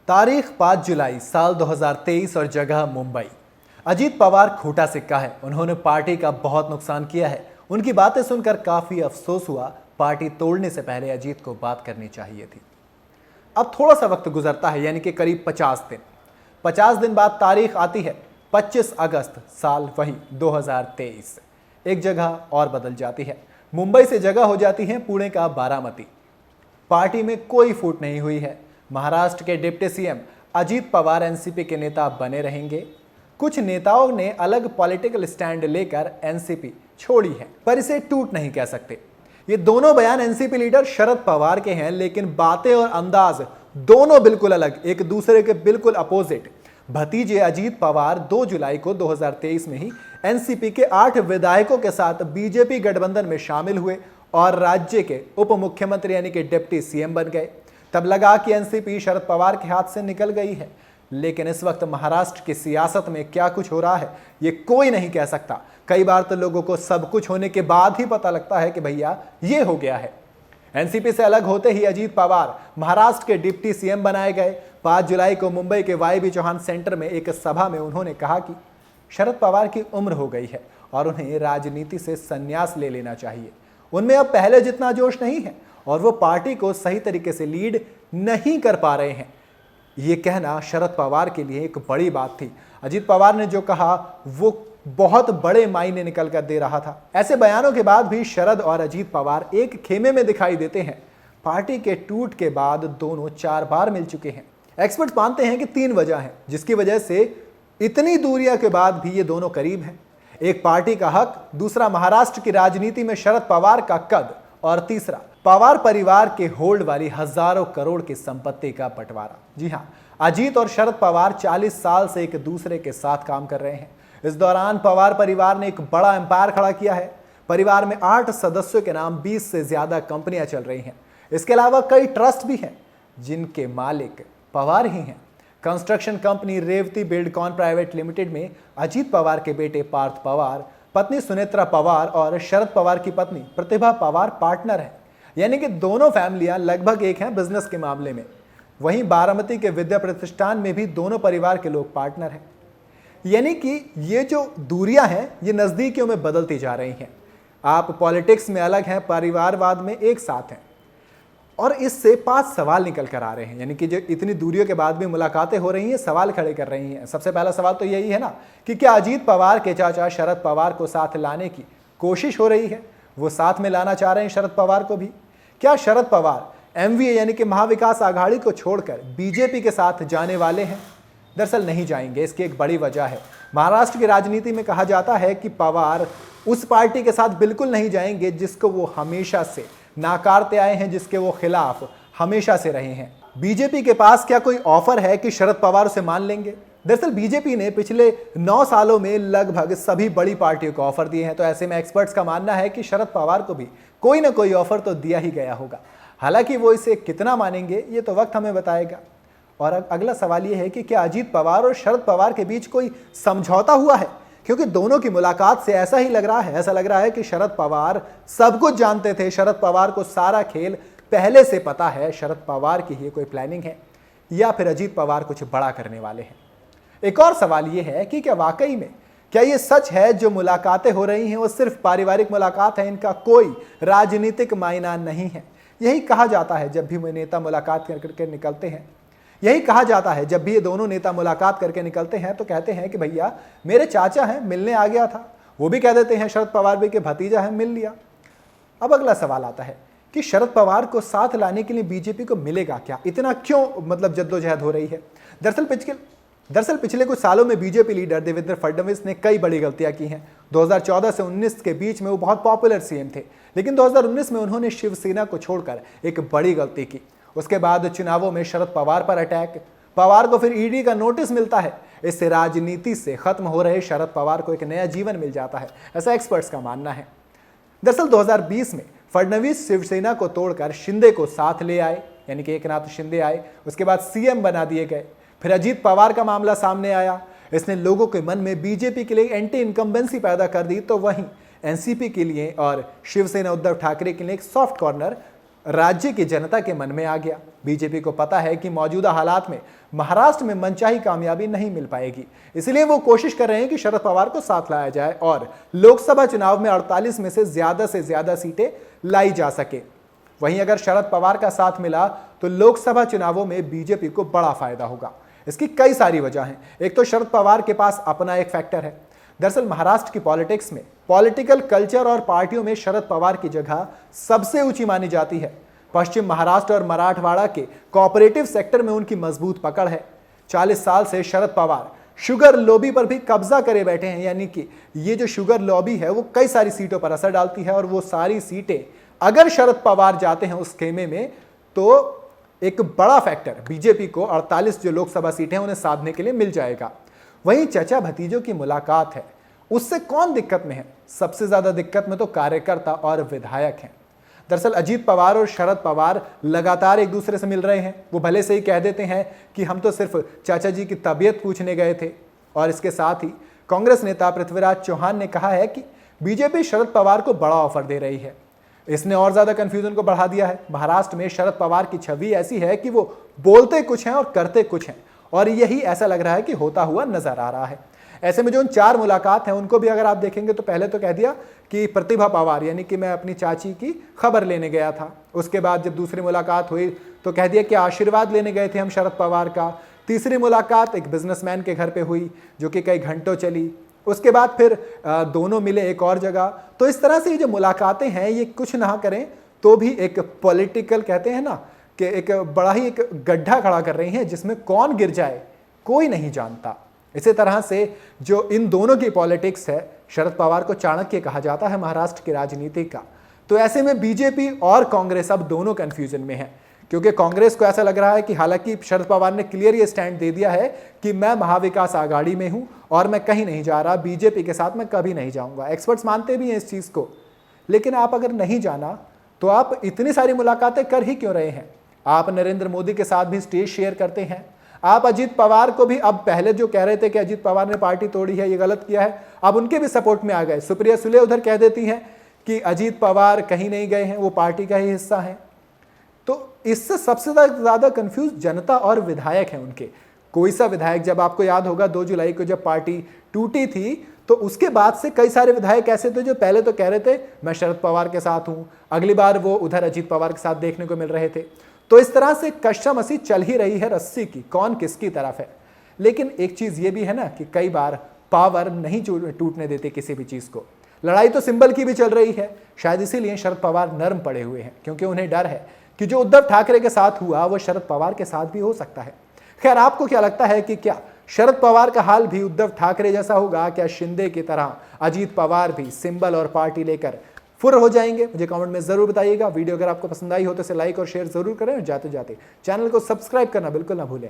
तारीख 5 जुलाई साल 2023 और जगह मुंबई। अजीत पवार खोटा सिक्का है, उन्होंने पार्टी का बहुत नुकसान किया है। उनकी बातें सुनकर काफी अफसोस हुआ। पार्टी तोड़ने से पहले अजीत को बात करनी चाहिए थी। अब थोड़ा सा वक्त गुजरता है, यानी कि करीब 50 दिन। 50 दिन बाद तारीख आती है 25 अगस्त साल वही 2023। एक जगह और बदल जाती है। मुंबई से जगह हो जाती है पुणे का बारामती। पार्टी में कोई फूट नहीं हुई है। महाराष्ट्र के deputy CM Ajit Pawar NCP के नेता बने रहेंगे। कुछ नेताओं ने अलग पॉलिटिकल स्टैंड लेकर एनसीपी छोड़ी है, पर इसे टूट नहीं कह सकते। ये दोनों बयान एनसीपी लीडर शरद पवार के हैं, लेकिन बातें और अंदाज दोनों बिल्कुल अलग, एक दूसरे के बिल्कुल अपोजिट। भतीजे अजीत पवार 2 जुलाई को 2023 में ही एनसीपी के 8 विधायकों के साथ बीजेपी गठबंधन में शामिल हुए और राज्य के उप मुख्यमंत्री यानी कि डिप्टी सीएम बन गए। तब लगा कि एनसीपी शरद पवार के हाथ से निकल गई है, लेकिन इस वक्त महाराष्ट्र की सियासत में क्या कुछ हो रहा है ये कोई नहीं कह सकता। कई बार तो लोगों को सब कुछ होने के बाद ही पता लगता है कि भैया ये हो गया है। एनसीपी से अलग होते ही अजीत पवार महाराष्ट्र के डिप्टी सीएम बनाए गए। 5 जुलाई को मुंबई के वाई चौहान सेंटर में एक सभा में उन्होंने कहा कि शरद पवार की उम्र हो गई है और उन्हें राजनीति से संन्यास ले लेना चाहिए। उनमें अब पहले जितना जोश नहीं है और वो पार्टी को सही तरीके से लीड नहीं कर पा रहे हैं। ये कहना शरद पवार के लिए एक बड़ी बात थी। अजीत पवार ने जो कहा वो बहुत बड़े मायने निकल कर दे रहा था। ऐसे बयानों के बाद भी शरद और अजीत पवार एक खेमे में दिखाई देते हैं। पार्टी के टूट के बाद दोनों 4 बार मिल चुके हैं। एक्सपर्ट मानते हैं कि 3 वजह हैं जिसकी वजह से इतनी दूरियां के बाद भी ये दोनों करीब हैं। एक पार्टी का हक, दूसरा महाराष्ट्र की राजनीति में शरद पवार का कद और तीसरा पवार परिवार के होल्ड वाली हजारों करोड़ की संपत्ति का बंटवारा। जी हां, अजीत और शरद पवार 40 साल से एक दूसरे के साथ काम कर रहे हैं। इस दौरान पवार परिवार ने एक बड़ा एम्पायर खड़ा किया है। परिवार में 8 सदस्यों के नाम 20 से ज्यादा कंपनियां चल रही हैं। इसके अलावा कई ट्रस्ट भी हैं जिनके मालिक पवार ही हैं। Construction company Revati Buildcon private limited में अजीत पवार के बेटे पार्थ पवार, पत्नी सुनेत्रा पवार और शरद पवार की पत्नी प्रतिभा पवार पार्टनर हैं। यानी कि दोनों फैमिलियां लगभग एक हैं बिजनेस के मामले में। वहीं बारामती के विद्या प्रतिष्ठान में भी दोनों परिवार के लोग पार्टनर हैं। यानी कि ये जो दूरियां हैं ये नजदीकियों में बदलती जा रही हैं। आप पॉलिटिक्स में अलग हैं, परिवारवाद में एक साथ हैं। और इससे 5 सवाल निकल कर आ रहे हैं। यानी कि जो इतनी दूरियों के बाद भी मुलाकातें हो रही हैं, सवाल खड़े कर रही हैं। सबसे पहला सवाल तो यही है ना कि क्या अजीत पवार के चाचा शरद पवार को साथ लाने की कोशिश हो रही है? वो साथ में लाना चाह रहे हैं शरद पवार को भी? क्या शरद पवार एमवीए यानी कि महाविकास आघाड़ी को छोड़कर बीजेपी के साथ जाने वाले हैं? दरअसल नहीं जाएंगे। इसकी एक बड़ी वजह है। महाराष्ट्र की राजनीति में कहा जाता है कि पवार उस पार्टी के साथ बिल्कुल नहीं जाएंगे जिसको वो हमेशा से नाकारते आए हैं, जिसके वो खिलाफ हमेशा से रहे हैं। बीजेपी के पास क्या कोई ऑफर है कि शरद पवार उसे मान लेंगे? दरअसल बीजेपी ने पिछले 9 सालों में लगभग सभी बड़ी पार्टियों को ऑफर दिए हैं। तो ऐसे में एक्सपर्ट्स का मानना है कि शरद पवार को भी कोई ना कोई ऑफर तो दिया ही गया होगा। हालांकि वो इसे कितना मानेंगे ये तो वक्त हमें बताएगा। और अब अगला सवाल ये है कि क्या अजीत पवार और शरद पवार के बीच कोई समझौता हुआ है? क्योंकि दोनों की मुलाकात से ऐसा ही लग रहा है, ऐसा लग रहा है कि शरद पवार सब कुछ जानते थे। शरद पवार को सारा खेल पहले से पता है। शरद पवार की ही कोई प्लानिंग है या फिर अजीत पवार कुछ बड़ा करने वाले हैं? एक और सवाल यह है कि क्या वाकई में क्या ये सच है जो मुलाकातें हो रही हैं वो सिर्फ पारिवारिक मुलाकात है, इनका कोई राजनीतिक मायना नहीं है? यही कहा जाता है जब भी नेता मुलाकात करके निकलते हैं। यही कहा जाता है जब भी ये दोनों नेता मुलाकात करके निकलते हैं तो कहते हैं कि भैया मेरे चाचा हैं, मिलने आ गया था। वो भी कह देते हैं शरद पवार भी कि भतीजा है, मिल लिया। अब अगला सवाल आता है कि शरद पवार को साथ लाने के लिए बीजेपी को मिलेगा क्या? इतना क्यों जद्दोजहद हो रही है? दरअसल पिछले कुछ सालों में बीजेपी लीडर देवेंद्र फडणवीस ने कई बड़ी गलतियां की हैं। 2014 से 19 के बीच में वो बहुत पॉपुलर सीएम थे, लेकिन 2019 में उन्होंने शिवसेना को छोड़कर एक बड़ी गलती की। उसके बाद चुनावों में शरद पवार पर अटैक, पवार को फिर ईडी का नोटिस मिलता है। इससे राजनीति से खत्म हो रहे शरद पवार को एक नया जीवन मिल जाता है, ऐसा एक्सपर्ट्स का मानना है। दरअसल 2020 में फडणवीस शिवसेना को तोड़कर शिंदे को साथ ले आए, यानी कि एकनाथ शिंदे आए। उसके बाद सीएम बना दिए गए। फिर अजीत पवार का मामला सामने आया। इसने लोगों के मन में बीजेपी के लिए एंटी इनकम्बेंसी पैदा कर दी। तो वहीं एनसीपी के लिए और शिवसेना उद्धव ठाकरे के लिए एक सॉफ्ट कॉर्नर राज्य की जनता के मन में आ गया। बीजेपी को पता है कि मौजूदा हालात में महाराष्ट्र में मनचाही कामयाबी नहीं मिल पाएगी, इसलिए वो कोशिश कर रहे हैं कि शरद पवार को साथ लाया जाए और लोकसभा चुनाव में 48 में से ज्यादा सीटें लाई जा सके। वहीं अगर शरद पवार का साथ मिला तो लोकसभा चुनावों में बीजेपी को बड़ा फायदा होगा। इसकी कई सारी वजह हैं। एक तो शरद पवार के पास अपना एक फैक्टर है। दरअसल महाराष्ट्र की पॉलिटिक्स में, पॉलिटिकल कल्चर और पार्टियों में शरद पवार की जगह सबसे ऊंची मानी जाती है। पश्चिम महाराष्ट्र और मराठवाड़ा के कोऑपरेटिव सेक्टर में उनकी मजबूत पकड़ है। 40 साल से शरद पवार शुगर लॉबी पर भी कब्जा करे बैठे हैं, यानी कि ये जो शुगर लॉबी है वो कई सारी सीटों पर असर डालती है और वो सारी सीटें अगर शरद पवार जाते हैं उस खेमे में तो एक बड़ा फैक्टर बीजेपी को 48 जो लोकसभा सीटें हैं उन्हें साधने के लिए मिल जाएगा। वहीं चचा भतीजों की मुलाकात है, उससे कौन दिक्कत में है? सबसे ज्यादा दिक्कत में तो कार्यकर्ता और विधायक हैं। दरअसल अजीत पवार और शरद पवार लगातार एक दूसरे से मिल रहे हैं। वो भले से ही कह देते हैं कि हम तो सिर्फ चाचा जी की तबीयत पूछने गए थे, और इसके साथ ही कांग्रेस नेता पृथ्वीराज चौहान ने कहा है कि बीजेपी शरद पवार को बड़ा ऑफर दे रही है। इसने और ज्यादा कंफ्यूजन को बढ़ा दिया है। महाराष्ट्र में शरद पवार की छवि ऐसी है कि वो बोलते कुछ हैं और करते कुछ हैं, और यही ऐसा लग रहा है कि होता हुआ नजर आ रहा है। ऐसे में जो उन 4 मुलाकात हैं उनको भी अगर आप देखेंगे तो पहले तो कह दिया कि प्रतिभा पवार, यानी कि मैं अपनी चाची की खबर लेने गया था। उसके बाद जब दूसरी मुलाकात हुई तो कह दिया कि आशीर्वाद लेने गए थे हम शरद पवार का। तीसरी मुलाकात एक बिजनेसमैन के घर पे हुई जो कि कई घंटों चली। उसके बाद फिर दोनों मिले एक और जगह। तो इस तरह से ये जो मुलाकातें हैं ये कुछ ना करें तो भी एक पॉलिटिकल, कहते हैं ना कि एक बड़ा ही एक गड्ढा खड़ा कर रही हैं जिसमें कौन गिर जाए कोई नहीं जानता। इसी तरह से जो इन दोनों की पॉलिटिक्स है, शरद पवार को चाणक्य कहा जाता है महाराष्ट्र की राजनीति का। तो ऐसे में बीजेपी और कांग्रेस अब दोनों कंफ्यूजन में है, क्योंकि कांग्रेस को ऐसा लग रहा है कि हालांकि शरद पवार ने क्लियर ये स्टैंड दे दिया है कि मैं महाविकास आघाड़ी में हूं और मैं कहीं नहीं जा रहा, बीजेपी के साथ मैं कभी नहीं जाऊंगा। एक्सपर्ट्स मानते भी हैं इस चीज को। लेकिन आप अगर नहीं जाना तो आप इतनी सारी मुलाकातें कर ही क्यों रहे हैं? आप नरेंद्र मोदी के साथ भी स्टेज शेयर करते हैं। आप अजीत पवार को भी, अब पहले जो कह रहे थे कि अजीत पवार ने पार्टी तोड़ी है, ये गलत किया है, अब उनके भी सपोर्ट में आ गए। सुप्रिया सुले उधर कह देती हैं कि अजीत पवार कहीं नहीं गए हैं, वो पार्टी का ही हिस्सा है। तो इससे सबसे ज्यादा कंफ्यूज जनता और विधायक हैं उनके। कोई सा विधायक, जब आपको याद होगा 2 जुलाई को जब पार्टी टूटी थी तो उसके बाद से कई सारे विधायक ऐसे थे जो पहले तो कह रहे थे मैं शरद पवार के साथ हूं, अगली बार वो उधर अजीत पवार के साथ देखने को मिल रहे थे। तो इस तरह से कशामशी चल ही रही है रस्सी की, कौन किसकी तरफ है। लेकिन एक चीज ये भी है ना कि कई बार पावर नहीं टूटने देते किसी भी चीज को। लड़ाई तो सिंबल की भी चल रही है, शायद इसीलिए शरद पवार नर्म पड़े हुए हैं, क्योंकि उन्हें डर है कि जो उद्धव ठाकरे के साथ हुआ वो शरद पवार के साथ भी हो सकता है। खैर, आपको क्या लगता है कि क्या शरद पवार का हाल भी उद्धव ठाकरे जैसा होगा? क्या शिंदे की तरह अजीत पवार भी सिंबल और पार्टी लेकर फुर हो जाएंगे? मुझे कमेंट में जरूर बताइएगा। वीडियो अगर आपको पसंद आई हो तो इसे लाइक और शेयर जरूर करें, और जाते जाते चैनल को सब्सक्राइब करना बिल्कुल ना भूलें।